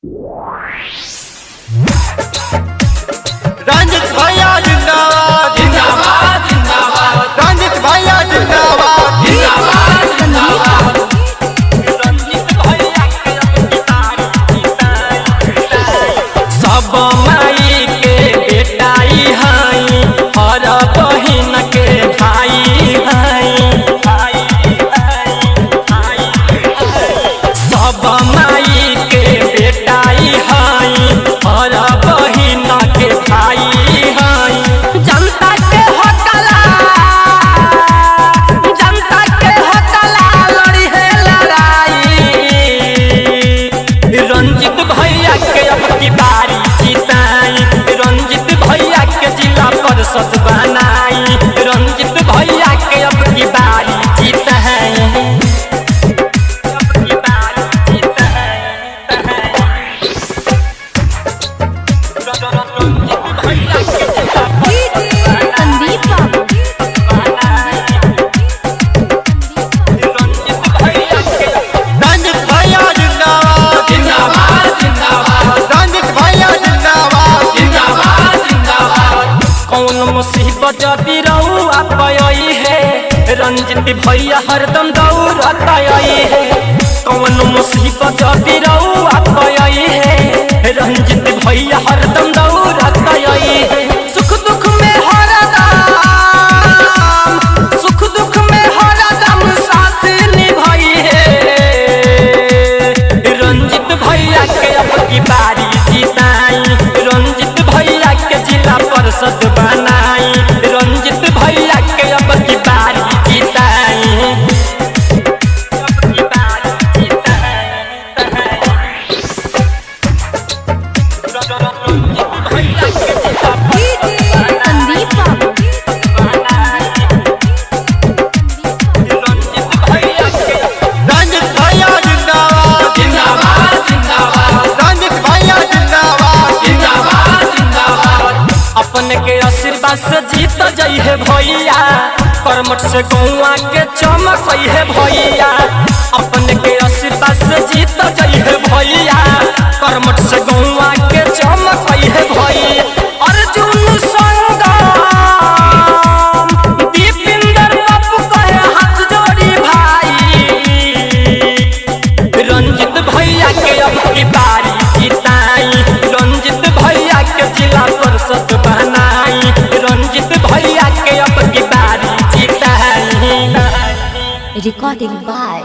रंजित भैया जिंदाबाद जिंदाबाद जिंदाबाद। रंजित भैया जिंदाबाद जिंदाबाद जिंदाबाद। रंजित भैया के सब माई के बेटाई हई और बहिन के भाई हई। सब माई के बेटाई हई और बहिन के भाई हई। जनता के हौसला लड़ी है लड़ाई। रंजित भैया के अब की बारी जीताई। रंजित भैया के जिला परिषद बनाई। रंजित भैया के अब की बारी जीताई। मुसीबत जदी रहुआ पई है रंजित भैया हरदम दौड़त आई है। कौन मुसीबत जदी रहुआ पई है रंजित भैया हरदम दौड़त आई है। सुख दुख में हरदम साथ निभाई है। रंजित भैया के अब की बारी जीताई। रंजित भैया के जिला परिषद बनाई। रंजित भैया के अब की बारी जीताई। अपने के आशीर्वाद से जीत जाई है भैया। कर्मठ से गौआ के चमक है भैया। अपने के आशीर्वाद से जीत जाई है भैया। कर्मठ से गौआ के चमक है भैया। अर्जुन संगम दीपिंदर बापू कहे हाथ जोड़ी भाई। रंजित भैया के अब की बारी जीताई। रंजित भैया के जिला परिषद बनाई। रंजित भैया के अब की बारी जीताई। Recording by